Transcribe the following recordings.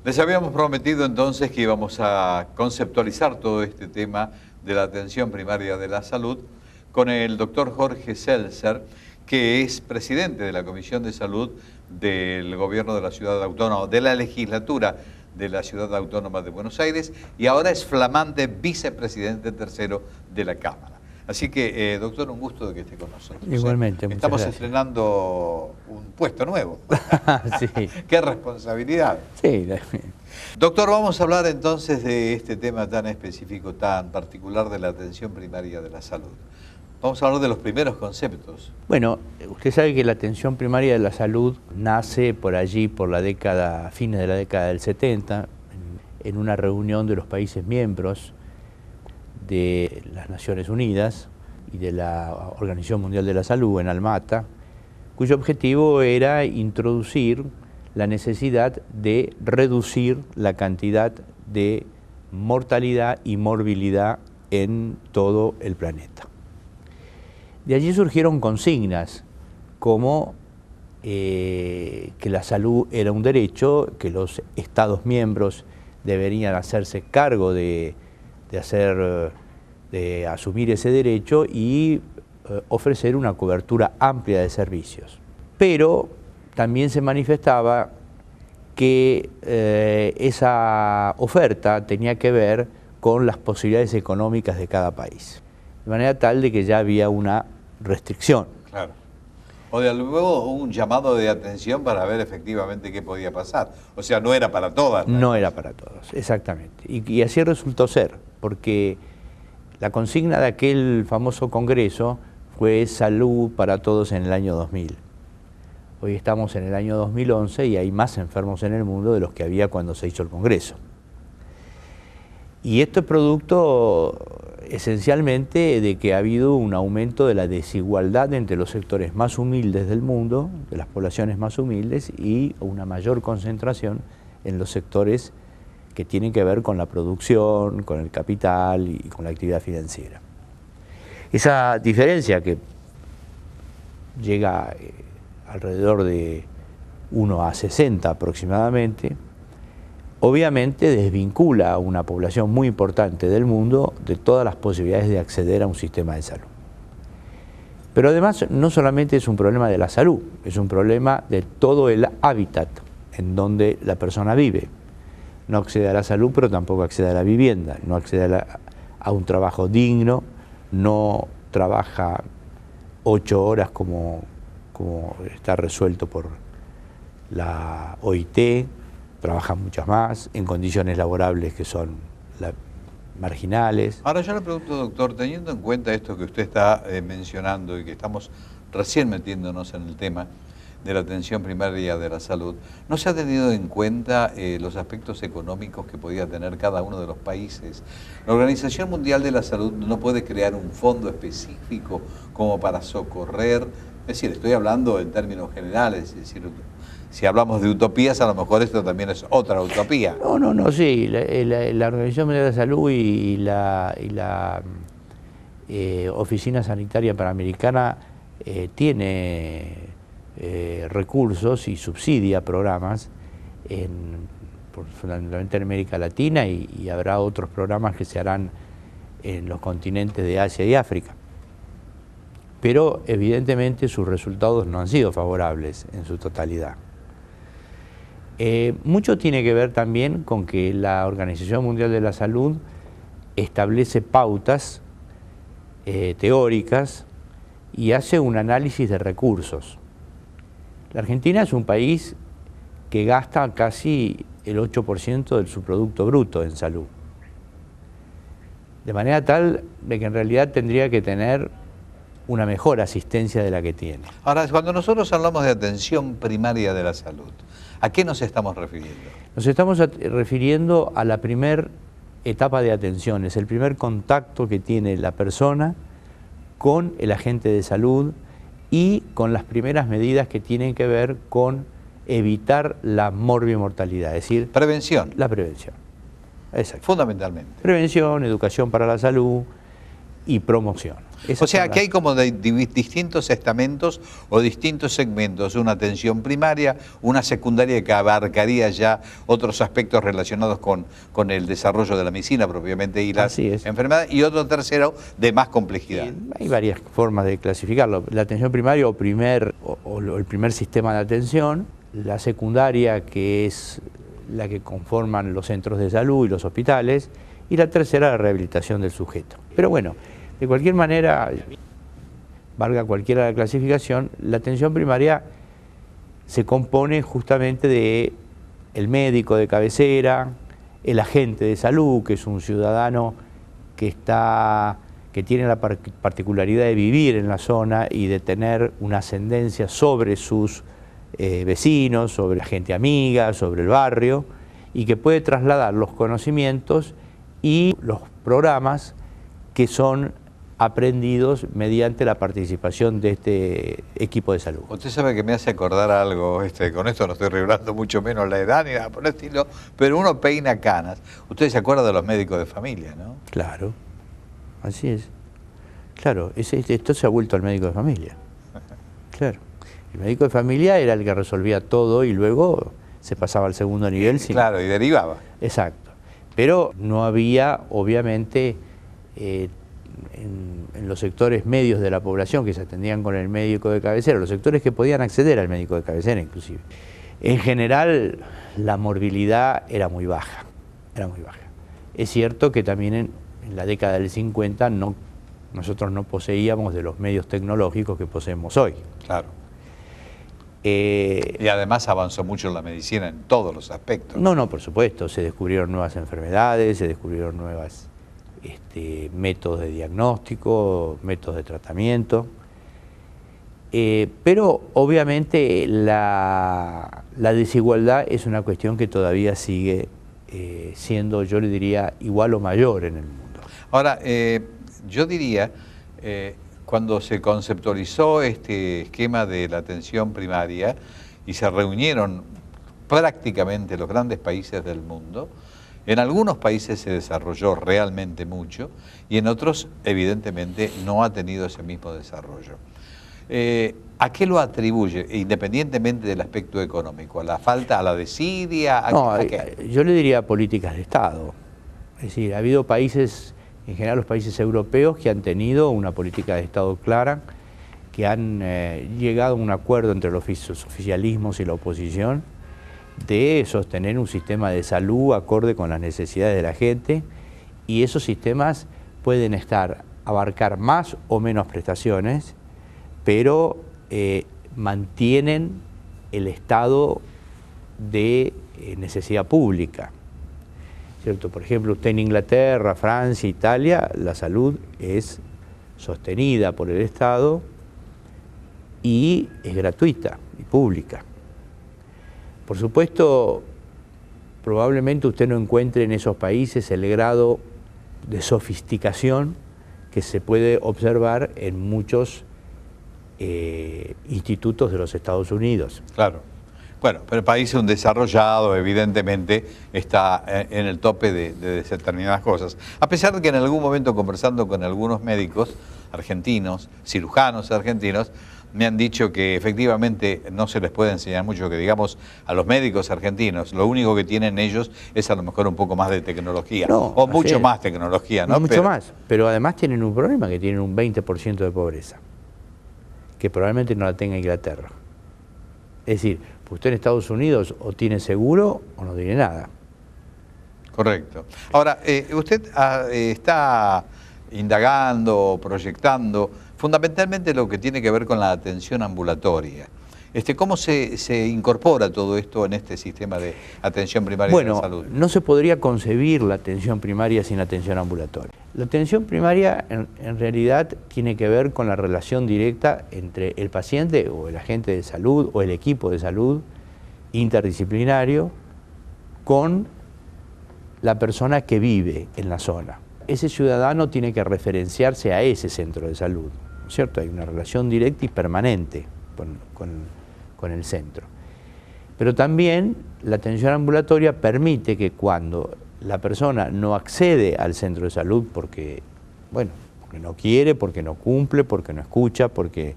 Les habíamos prometido entonces que íbamos a conceptualizar todo este tema de la atención primaria de la salud con el doctor Jorge Seltzer, que es presidente de la Comisión de Salud del Gobierno de la Ciudad Autónoma, de la Legislatura de la Ciudad Autónoma de Buenos Aires, y ahora es flamante vicepresidente tercero de la Cámara. Así que, doctor, un gusto de que esté con nosotros. Igualmente, muchas Estamos gracias. Estrenando un puesto nuevo. Sí. ¡Qué responsabilidad! Sí. Doctor, vamos a hablar entonces de este tema tan específico, tan particular de la atención primaria de la salud. Vamos a hablar de los primeros conceptos. Bueno, usted sabe que la atención primaria de la salud nace por allí, por la década, fines de la década del 70, en una reunión de los países miembros de las Naciones Unidas y de la Organización Mundial de la Salud en Almata, cuyo objetivo era introducir la necesidad de reducir la cantidad de mortalidad y morbilidad en todo el planeta. De allí surgieron consignas como que la salud era un derecho, que los Estados miembros deberían hacerse cargo de asumir ese derecho y ofrecer una cobertura amplia de servicios. Pero también se manifestaba que esa oferta tenía que ver con las posibilidades económicas de cada país, de manera tal de que ya había una restricción. Claro. O de luego un llamado de atención para ver efectivamente qué podía pasar. O sea, no era para todas. No era para todos, exactamente. Y así resultó ser, porque la consigna de aquel famoso congreso fue salud para todos en el año 2000. Hoy estamos en el año 2011 y hay más enfermos en el mundo de los que había cuando se hizo el congreso. Y esto es producto esencialmente de que ha habido un aumento de la desigualdad entre los sectores más humildes del mundo, de las poblaciones más humildes, y una mayor concentración en los sectores que tienen que ver con la producción, con el capital y con la actividad financiera. Esa diferencia, que llega alrededor de 1 a 60 aproximadamente, obviamente desvincula a una población muy importante del mundo de todas las posibilidades de acceder a un sistema de salud. Pero además no solamente es un problema de la salud, es un problema de todo el hábitat en donde la persona vive. No accede a la salud, pero tampoco accede a la vivienda, no accede a un trabajo digno, no trabaja 8 horas como está resuelto por la OIT, trabajan muchas más, en condiciones laborables que son marginales. Ahora yo le pregunto, doctor, teniendo en cuenta esto que usted está mencionando y que estamos recién metiéndonos en el tema de la atención primaria de la salud, ¿no se ha tenido en cuenta los aspectos económicos que podía tener cada uno de los países? La Organización Mundial de la Salud no puede crear un fondo específico como para socorrer, es decir, estoy hablando en términos generales, es decir, si hablamos de utopías, a lo mejor esto también es otra utopía. No, sí, la Organización Mundial de la Salud y la Oficina Sanitaria Panamericana tiene recursos y subsidia programas fundamentalmente en América Latina y habrá otros programas que se harán en los continentes de Asia y África. Pero evidentemente sus resultados no han sido favorables en su totalidad. Mucho tiene que ver también con que la Organización Mundial de la Salud establece pautas teóricas y hace un análisis de recursos. La Argentina es un país que gasta casi el 8% de su Producto Bruto en salud. De manera tal de que en realidad tendría que tener una mejor asistencia de la que tiene. Ahora, cuando nosotros hablamos de atención primaria de la salud, ¿a qué nos estamos refiriendo? Nos estamos refiriendo a la primera etapa de atención, es el primer contacto que tiene la persona con el agente de salud y con las primeras medidas que tienen que ver con evitar la morbimortalidad, es decir, prevención. La prevención. Exacto. Fundamentalmente. Prevención, educación para la salud, y promoción. O sea, que hay como distintos estamentos o distintos segmentos, una atención primaria, una secundaria que abarcaría ya otros aspectos relacionados con el desarrollo de la medicina propiamente y las enfermedades, y otro tercero de más complejidad. Hay varias formas de clasificarlo. La atención primaria o el primer sistema de atención, la secundaria, que es la que conforman los centros de salud y los hospitales, y la tercera, la rehabilitación del sujeto. Pero bueno, de cualquier manera, valga cualquiera la clasificación, la atención primaria se compone justamente de el médico de cabecera, el agente de salud, que es un ciudadano que tiene la particularidad de vivir en la zona y de tener una ascendencia sobre sus vecinos, sobre la gente amiga, sobre el barrio, y que puede trasladar los conocimientos y los programas que son aprendidos mediante la participación de este equipo de salud. Usted sabe que me hace acordar algo, con esto no estoy revelando mucho menos la edad ni nada por el estilo, pero uno peina canas. Usted se acuerda de los médicos de familia, ¿no? Claro, así es. Claro, esto se ha vuelto al médico de familia. Claro. El médico de familia era el que resolvía todo y luego se pasaba al segundo nivel. Claro, y derivaba. Exacto. Pero no había, obviamente, en los sectores medios de la población que se atendían con el médico de cabecera, los sectores que podían acceder al médico de cabecera inclusive. En general, la morbilidad era muy baja, Es cierto que también en la década del 50 nosotros no poseíamos de los medios tecnológicos que poseemos hoy. Claro. Y además avanzó mucho la medicina en todos los aspectos. No, por supuesto, se descubrieron nuevas enfermedades, se descubrieron nuevos métodos de diagnóstico, métodos de tratamiento, pero obviamente la desigualdad es una cuestión que todavía sigue siendo, yo le diría, igual o mayor en el mundo. Ahora, yo diría, cuando se conceptualizó este esquema de la atención primaria y se reunieron prácticamente los grandes países del mundo, en algunos países se desarrolló realmente mucho y en otros, evidentemente, no ha tenido ese mismo desarrollo. ¿A qué lo atribuye, independientemente del aspecto económico? ¿A la falta, a la desidia? ¿A qué? Yo le diría políticas de Estado. Es decir, ha habido países, en general los países europeos, que han tenido una política de Estado clara, que han llegado a un acuerdo entre los oficialismos y la oposición de sostener un sistema de salud acorde con las necesidades de la gente, y esos sistemas pueden abarcar más o menos prestaciones, pero mantienen el estado de necesidad pública. ¿Cierto? Por ejemplo, usted en Inglaterra, Francia, Italia, la salud es sostenida por el Estado y es gratuita y pública. Por supuesto, probablemente usted no encuentre en esos países el grado de sofisticación que se puede observar en muchos institutos de los Estados Unidos. Claro. Bueno, pero el país desarrollado, evidentemente, está en el tope de determinadas cosas. A pesar de que en algún momento, conversando con algunos médicos argentinos, cirujanos argentinos, me han dicho que efectivamente no se les puede enseñar mucho, que digamos a los médicos argentinos, lo único que tienen ellos es a lo mejor un poco más de tecnología, o mucho más tecnología, ¿no? Mucho más, pero además tienen un problema, que tienen un 20% de pobreza, que probablemente no la tenga Inglaterra. Es decir, usted en Estados Unidos o tiene seguro o no tiene nada. Correcto. Ahora, usted está indagando, proyectando, fundamentalmente lo que tiene que ver con la atención ambulatoria. ¿Cómo se incorpora todo esto en este sistema de atención primaria de la salud? Bueno, no se podría concebir la atención primaria sin atención ambulatoria. La atención primaria en realidad tiene que ver con la relación directa entre el paciente o el agente de salud o el equipo de salud interdisciplinario con la persona que vive en la zona. Ese ciudadano tiene que referenciarse a ese centro de salud, ¿no es cierto? Hay una relación directa y permanente con el centro. Pero también la atención ambulatoria permite que cuando la persona no accede al centro de salud porque porque no quiere, porque no cumple, porque no escucha, porque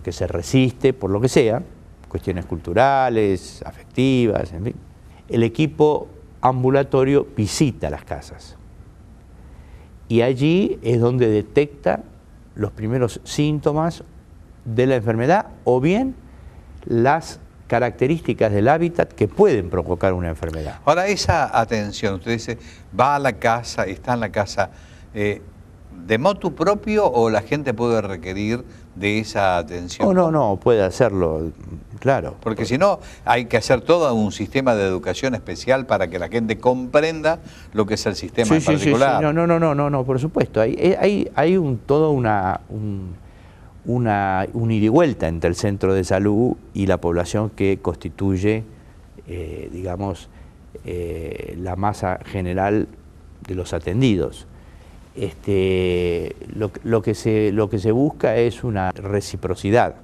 se resiste, por lo que sea, cuestiones culturales, afectivas, en fin. El equipo ambulatorio visita las casas y allí es donde detecta los primeros síntomas de la enfermedad o bien las características del hábitat que pueden provocar una enfermedad. Ahora, esa atención, usted dice, va a la casa, está en la casa, ¿de motu propio o la gente puede requerir de esa atención? No, puede hacerlo, claro. Porque si no, hay que hacer todo un sistema de educación especial para que la gente comprenda lo que es el sistema en particular. Sí. No, por supuesto. Hay toda un ida y vuelta entre el centro de salud y la población que constituye, digamos, la masa general de los atendidos. Lo que se busca es una reciprocidad,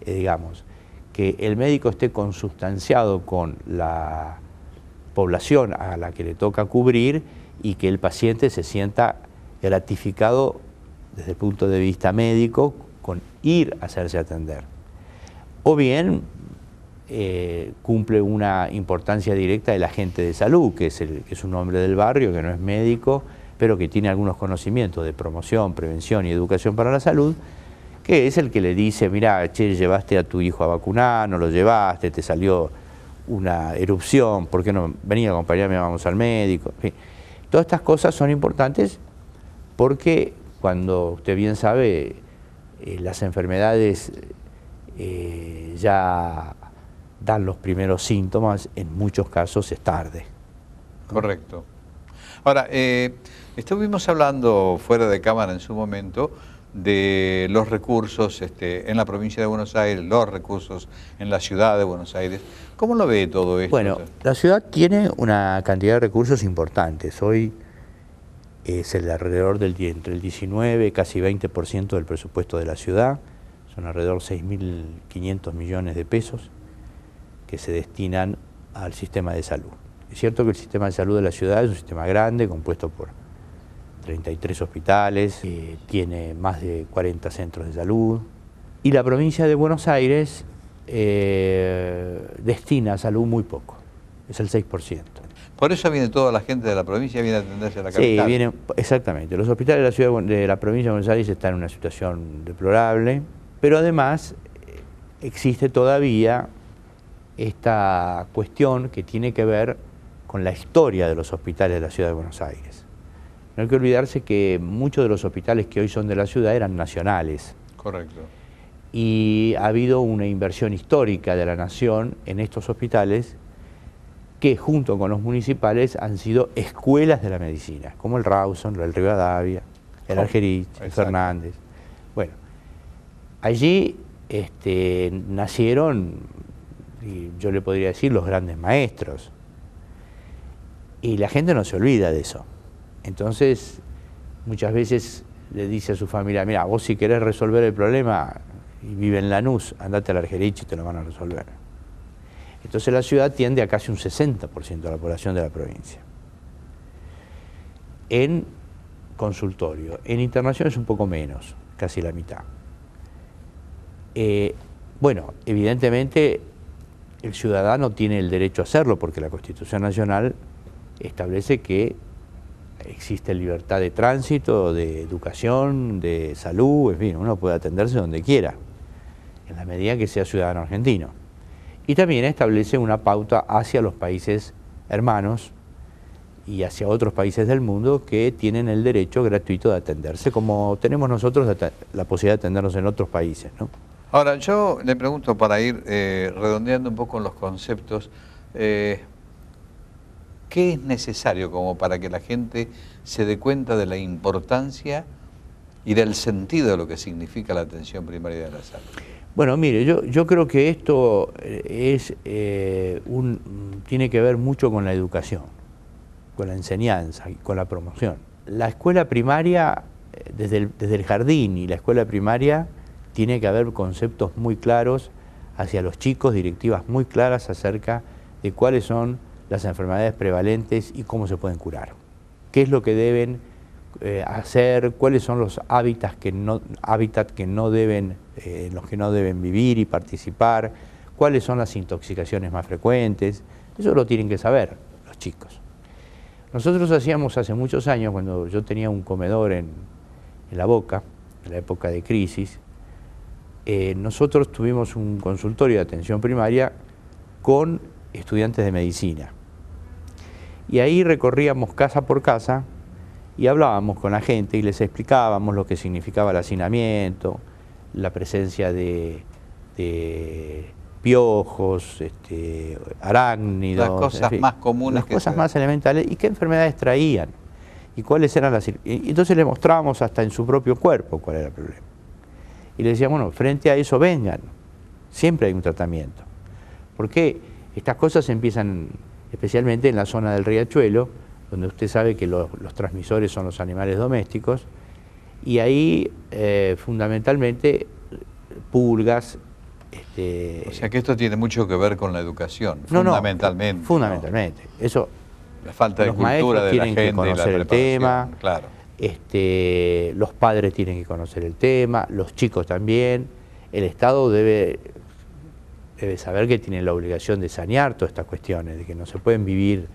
digamos, que el médico esté consustanciado con la población a la que le toca cubrir y que el paciente se sienta gratificado desde el punto de vista médico con ir a hacerse atender. O bien cumple una importancia directa del agente de salud, que es un hombre del barrio, que no es médico, pero que tiene algunos conocimientos de promoción, prevención y educación para la salud, que es el que le dice, mira, che, llevaste a tu hijo a vacunar, no lo llevaste, te salió una erupción, ¿por qué no venía a acompañarme, vamos al médico? En fin, todas estas cosas son importantes porque, cuando usted bien sabe, las enfermedades ya dan los primeros síntomas, en muchos casos es tarde. Correcto. Ahora, estuvimos hablando fuera de cámara en su momento de los recursos en la provincia de Buenos Aires, los recursos en la ciudad de Buenos Aires. ¿Cómo lo ve todo esto? Bueno, la ciudad tiene una cantidad de recursos importantes. Hoy es alrededor entre el 19, casi 20% del presupuesto de la ciudad. Son alrededor de 6.500 millones de pesos que se destinan al sistema de salud. Es cierto que el sistema de salud de la ciudad es un sistema grande, compuesto por 33 hospitales, tiene más de 40 centros de salud, y la provincia de Buenos Aires destina a salud muy poco, es el 6%. Por eso viene toda la gente de la provincia, viene a atenderse a la capital. Sí, vienen, exactamente. Los hospitales de la ciudad de la provincia de Buenos Aires están en una situación deplorable, pero además existe todavía esta cuestión que tiene que ver con la historia de los hospitales de la ciudad de Buenos Aires. No hay que olvidarse que muchos de los hospitales que hoy son de la ciudad eran nacionales. Correcto. Y ha habido una inversión histórica de la nación en estos hospitales que, junto con los municipales, han sido escuelas de la medicina, como el Rawson, el Rivadavia, el Argerich, el Fernández. Bueno, allí nacieron, yo le podría decir, los grandes maestros. Y la gente no se olvida de eso. Entonces, muchas veces le dice a su familia, mira, vos si querés resolver el problema y vive en Lanús, andate al Argerich y te lo van a resolver. Entonces la ciudad tiende a casi un 60% de la población de la provincia. En consultorio, en internación es un poco menos, casi la mitad. Bueno, evidentemente el ciudadano tiene el derecho a hacerlo porque la Constitución Nacional establece que existe libertad de tránsito, de educación, de salud, en fin, uno puede atenderse donde quiera, en la medida que sea ciudadano argentino. Y también establece una pauta hacia los países hermanos y hacia otros países del mundo que tienen el derecho gratuito de atenderse, como tenemos nosotros la posibilidad de atendernos en otros países, ¿no? Ahora, yo le pregunto, para ir redondeando un poco en los conceptos, ¿qué es necesario como para que la gente se dé cuenta de la importancia y del sentido de lo que significa la atención primaria de la salud? Bueno, mire, yo creo que esto tiene que ver mucho con la educación, con la enseñanza y con la promoción. La escuela primaria, desde el jardín y la escuela primaria, tiene que haber conceptos muy claros hacia los chicos, directivas muy claras acerca de cuáles son las enfermedades prevalentes y cómo se pueden curar. ¿Qué es lo que deben hacer, cuáles son los hábitats que no deben, en los que no deben vivir y participar, cuáles son las intoxicaciones más frecuentes. Eso lo tienen que saber los chicos. Nosotros hacíamos hace muchos años, cuando yo tenía un comedor en La Boca, en la época de crisis, nosotros tuvimos un consultorio de atención primaria con estudiantes de medicina. Y ahí recorríamos casa por casa y hablábamos con la gente y les explicábamos lo que significaba el hacinamiento, la presencia de piojos, arácnidos, las cosas más comunes, las cosas más elementales, y qué enfermedades traían y cuáles eran las. Y entonces le mostrábamos hasta en su propio cuerpo cuál era el problema. Y le decíamos, bueno, frente a eso vengan, siempre hay un tratamiento. Porque estas cosas empiezan especialmente en la zona del Riachuelo, donde usted sabe que los transmisores son los animales domésticos, y ahí fundamentalmente pulgas. O sea que esto tiene mucho que ver con la educación, fundamentalmente. Fundamentalmente. ¿No? Eso, la falta de cultura de la gente, tienen que conocer el tema, claro. Los padres tienen que conocer el tema, los chicos también. El Estado debe saber que tiene la obligación de sanear todas estas cuestiones, de que no se pueden vivir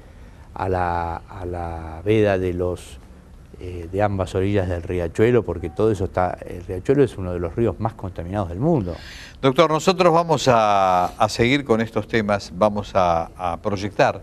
a la veda de ambas orillas del Riachuelo, porque todo eso está. El Riachuelo es uno de los ríos más contaminados del mundo. Doctor, nosotros vamos a seguir con estos temas, vamos a proyectar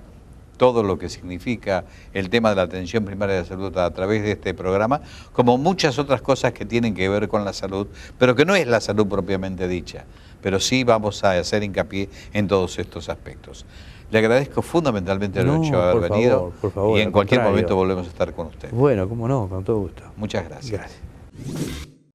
todo lo que significa el tema de la atención primaria de salud a través de este programa, como muchas otras cosas que tienen que ver con la salud, pero que no es la salud propiamente dicha, pero sí vamos a hacer hincapié en todos estos aspectos. Le agradezco fundamentalmente el hecho de haber venido, por favor, y en cualquier momento volvemos a estar con usted. Bueno, cómo no, con todo gusto. Muchas gracias. Gracias.